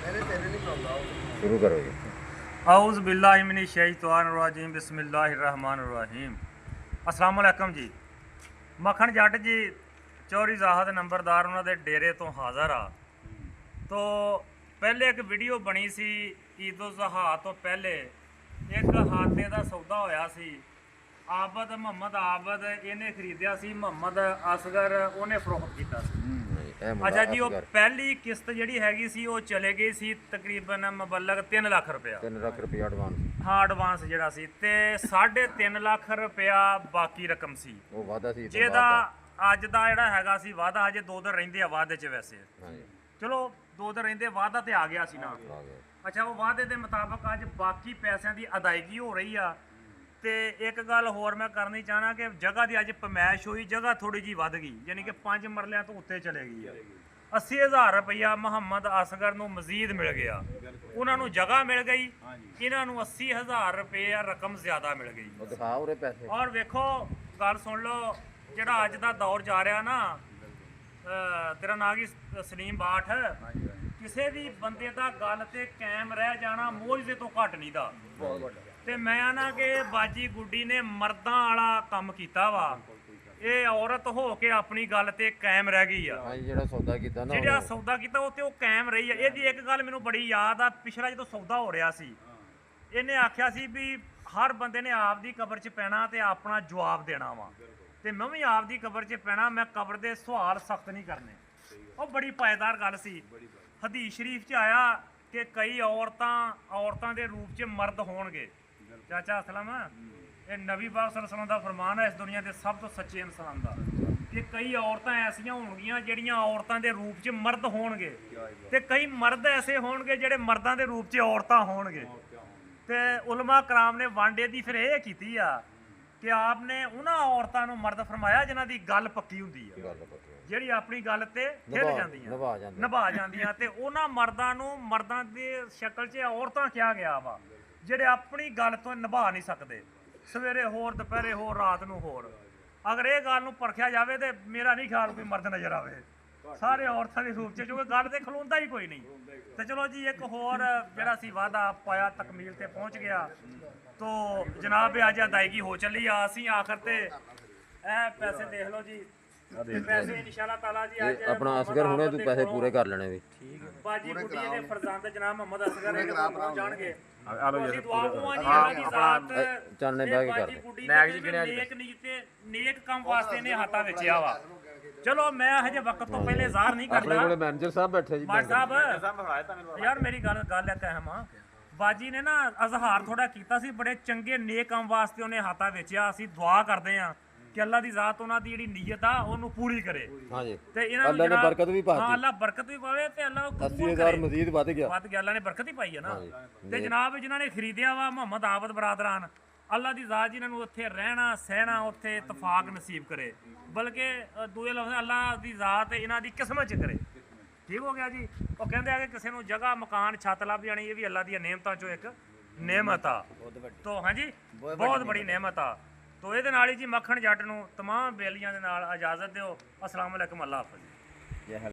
शुरू करो जी। आउज़ बिल्लाहि मिनश शैतानिर रजीम बिस्मिल्लाहिर रहमानिर रहीम। अस्सलाम वालेकुम जी। मक्खन जट जी चौरी ज़ाहद नंबरदार उन्होंने डेरे तो हाज़र आ। तो पहले एक वीडियो बनी सी ईद उल ज़ुहा तो पहले एक हाथे का सौदा होया सी। आबद मोहम्मद आबद इन्हें खरीदिया सी, मोहम्मद असगर उन्हें फरोख्त किया सी। अच्छा जी, वो पहली किस्त जी हैगी सी वो चले गई सी तकरीबन मुबलग 3 लाख रुपया। 3 लाख रुपया एडवांस। हाँ एडवांस जरा सी ते 3.5 लाख रुपया बाकी रकम सी। वो वादा सी जेदा अज दा जेड़ा हैगा सी वादा अजे 2 दिन रहिंदे आ वादे च वैसे। हाँ जी, चलो 2 दिन रहिंदे वादा ते आ गया सी ना। आ गया। अच्छा, वो वादे के मुताबिक अज बाकी पैसों की अदायगी हो रही आ। ते एक गल होर मैं करनी चाहना कि जगह की अज पमैश हुई, जगह थोड़ी जी वध गई, यानी कि 5 मरलियां तो उत्ते चले गई है। 80,000 रुपया मुहम्मद असगर नूं मजीद मिल गया। उन्होंने जगह मिल गई, इन्हों 80,000 रुपया रकम ज्यादा मिल गई। वो दिखाओ रे पैसे। और वेखो गल सुन लो, जिहड़ा अज दा दौर जा रहा ना, तेरा नाम की सलीम बाठ, किसी भी बंदे का गल ते कायम रह जाना मोजदे तो घट नहीं दा। ते मैं आना कि बाजी गुड्डी ने मर्दां वाला काम कीता वा, ये औरत हो के अपनी गल ते कायम रह गई आ। हाँ जी, जेड़ा सौदा कीता ना, ਜਿਹੜਾ ਸੌਦਾ ਕੀਤਾ ਉਹ ਤੇ ਉਹ ਕਾਇਮ ਰਹੀ ਹੈ। ਇਹਦੀ ਇੱਕ ਗੱਲ ਮੈਨੂੰ ਬੜੀ ਯਾਦ ਆ, ਪਿਛਲਾ ਜਦੋਂ ਸੌਦਾ ਹੋ ਰਿਹਾ ਸੀ ਇਹਨੇ ਆਖਿਆ ਸੀ ਵੀ ਹਰ ਬੰਦੇ ਨੇ ਆਪ ਦੀ ਕਬਰ 'ਚ ਪੈਣਾ ਤੇ ਆਪਣਾ ਜਵਾਬ ਦੇਣਾ ਵਾ, ਤੇ ਮੈਂ ਵੀ ਆਪ ਦੀ ਕਬਰ 'ਚ ਪੈਣਾ, ਮੈਂ ਕਬਰ ਦੇ ਸਵਾਲ ਸਖਤ ਨਹੀਂ ਕਰਨੇ। ਉਹ ਬੜੀ ਪਾਇਦਾਰ ਗੱਲ ਸੀ। ਹਦੀਸ ਸ਼ਰੀਫ 'ਚ ਆਇਆ ਕਿ ਕਈ ਔਰਤਾਂ ਦੇ ਰੂਪ 'ਚ ਮਰਦ ਹੋਣਗੇ। ਚਾਚਾ ਅਸਲਮ, ਇਹ ਨਬੀ ਪਾਕ ਸੱਲੱਲਾਹੁ ਅਲੈहि ਵਸੱਲਮ ਦਾ ਫਰਮਾਨ ਹੈ ਇਸ ਦੁਨੀਆ ਦੇ ਸਭ ਤੋਂ ਸੱਚੇ ਇਨਸਾਨ ਦਾ, ਕਿ ਕਈ ਔਰਤਾਂ ਐਸੀਆਂ ਹੋਣਗੀਆਂ ਜਿਹੜੀਆਂ ਔਰਤਾਂ ਦੇ ਰੂਪ 'ਚ ਮਰਦ ਹੋਣਗੇ, ਤੇ ਕਈ ਮਰਦ ਐਸੇ ਹੋਣਗੇ ਜਿਹੜੇ ਮਰਦਾਂ ਦੇ ਰੂਪ 'ਚ ਔਰਤਾਂ ਹੋਣਗੇ। ਤੇ ਉਲਮਾ ਕਰਾਮ ਨੇ ਵਾਂਡੇ ਦੀ ਫਿਰ ਇਹ ਕੀਤੀ ਆ ਕਿ ਆਪ ਨੇ ਉਹਨਾਂ ਔਰਤਾਂ ਨੂੰ ਮਰਦ ਫਰਮਾਇਆ ਜਿਨ੍ਹਾਂ ਦੀ ਗੱਲ ਪੱਕੀ ਹੁੰਦੀ ਆ, ਜਿਹੜੀ ਆਪਣੀ ਗੱਲ ਤੇ ਖਿੱਲ ਜਾਂਦੀਆਂ, ਨਿਭਾ ਜਾਂਦੀਆਂ, ਤੇ ਉਹਨਾਂ ਮਰਦਾਂ ਨੂੰ ਮਰਦਾਂ ਦੀ ਸ਼ਕਲ 'ਚ ਔਰਤਾਂ ਕਿਹਾ ਗਿਆ ਵਾ ਜਿਹੜੇ ਆਪਣੀ ਗੱਲ ਤੋਂ ਨਿਭਾ ਨਹੀਂ ਸਕਦੇ। ਸਵੇਰੇ ਹੋਰ, ਦੁਪਹਿਰੇ ਹੋਰ, ਰਾਤ ਨੂੰ ਹੋਰ। ਅਗਰ ਇਹ ਗੱਲ ਨੂੰ ਪਰਖਿਆ ਜਾਵੇ ਤੇ ਮੇਰਾ ਨਹੀਂ ਖਿਆਲ ਕੋਈ ਮਰਦ ਨਜ਼ਰ ਆਵੇ, ਸਾਰੇ ਔਰਤਾਂ ਦੇ ਰੂਪ 'ਚ, ਕਿਉਂਕਿ ਗੱਲ ਤੇ ਖਲੋਂਦਾ ਹੀ ਕੋਈ ਨਹੀਂ। ਤੇ ਚਲੋ ਜੀ, ਇੱਕ ਹੋਰ ਜਿਹੜਾ ਸੀ ਵਾਅਦਾ ਪਾਇਆ ਤਕਮੀਲ ਤੇ ਪਹੁੰਚ ਗਿਆ। ਤੋ ਜਨਾਬ ਅੱਜ ਅਦਾਇਗੀ ਹੋ ਚੱਲੀ ਆ। ਅਸੀਂ ਆਖਰ ਤੇ ਇਹ ਪੈਸੇ ਦੇਖ ਲਓ ਜੀ, ਪੈਸੇ ਇਨਸ਼ਾਅੱਲਾ ਤਾਲਾ ਜੀ ਅੱਜ अपना असगर होने तू पैसे पूरे कर लेने भी। ਬਾਜੀ ਗੁੱਡੀ ਦੇ ਫਰਜ਼ੰਦ ਜਨਾਬ ਮੁਹੰਮਦ ਅਸਗਰ ਇਹ ਪਹੁੰਚ ਜਾਣਗੇ। ਅਸੀਂ ਦੁਆ ਕਰਾਂਗੇ ਜੀ ਅੱਲਾਹ ਦੀ ਜ਼ਾਤ चलने बह के कर ਬਾਜੀ ਗੁੱਡੀ ਦੇ ਨੇਕ ਨੀਅਤ ਤੇ ਨੇਕ ਕੰਮ ਵਾਸਤੇ ਨੇ ਹੱਥਾਂ ਵਿੱਚ ਆ ਵਾ। ਚਲੋ ਮੈਂ ਹਜੇ ਵਕਤ ਤੋਂ ਪਹਿਲੇ ਜ਼ਾਹਰ ਨਹੀਂ अपने ਕਰਦਾ। कोले मैनेजर साहब बैठे जी। ਮਾਨ ਸਾਹਿਬ ਯਾਰ ਮੇਰੀ ਗੱਲ ਇੱਕ ਅਹਿਮ ਆ। ਬਾਜੀ ਨੇ ਨਾ ਅਜ਼ਹਾਰ ਥੋੜਾ ਕੀਤਾ ਸੀ, ਬੜੇ ਚੰਗੇ ਨੇਕ ਕੰਮ ਵਾਸਤੇ ਉਹਨੇ ਹੱਥਾਂ ਵੇਚਿਆ। ਅਸੀਂ ਦੁਆ ਕਰਦੇ ਆ ਕਿ ਅੱਲਾਹ ਦੀ ਜ਼ਾਤ ਉਹਨਾਂ ਦੀ ਜਿਹੜੀ ਨੀਅਤ ਆ ਉਹਨੂੰ ਪੂਰੀ ਕਰੇ। हाँ जी, ਤੇ ਇਹਨਾਂ अल्लाह ने बरकत भी पाती। ਹਾਂ ਅੱਲਾਹ ਬਰਕਤ ਵੀ ਪਾਵੇ ਤੇ ਅੱਲਾਹ 80,000 मजीद वध गया। ਵੱਧ ਗਿਆ, ਅੱਲਾਹ ਨੇ ਬਰਕਤ ਹੀ ਪਾਈ ਹੈ ਨਾ। ਤੇ ਜਨਾਬ ਜਿਨ੍ਹਾਂ ਨੇ ਖਰੀਦਿਆ ਵਾ ਮੁਹੰਮਦ ਆਬਦ ਬਰਾਦਰਾਨ, ਅੱਲਾਹ ਦੀ ਜ਼ਾਤ ਜਿਨ੍ਹਾਂ ਨੂੰ ਉੱਥੇ ਰਹਿਣਾ ਸਹਿਣਾ ਉੱਥੇ ਇਤਫਾਕ ਨਸੀਬ ਕਰੇ, ਬਲਕਿ ਦੂਏ ਲਫ਼ਜ਼ ਅੱਲਾਹ ਦੀ ਜ਼ਾਤ ਇਹਨਾਂ ਦੀ ਕਿਸਮਤ 'ਚ ਕਰੇ। ਠੀਕ ਹੋ ਗਿਆ ਜੀ। ਉਹ ਕਹਿੰਦੇ ਆ ਕਿ ਕਿਸੇ ਨੂੰ ਜਗ੍ਹਾ ਮਕਾਨ ਛੱਤ ਲੱਭ ਜਾਣੀ, ਇਹ ਵੀ ਅੱਲਾਹ ਦੀਆਂ ਨੇਮਤਾਂ 'ਚੋਂ ਇੱਕ ਨੇਮਤ ਆ। ਤੋ ਹਾਂਜੀ, ਬਹੁਤ ਬੜੀ ਨੇਮਤ ਆ। ਤੋ ਇਹਦੇ ਨਾਲ ਹੀ ਜੀ ਮੱਖਣ ਜੱਟ ਨੂੰ ਤਮਾਮ ਬੇਲੀਆਂ ਦੇ ਨਾਲ ਇਜਾਜ਼ਤ ਦਿਓ। ਅਸਲਾਮ ਵਾਲੇਕੁਮ, ਅੱਲਾਹ ਹਾਫਿਜ਼।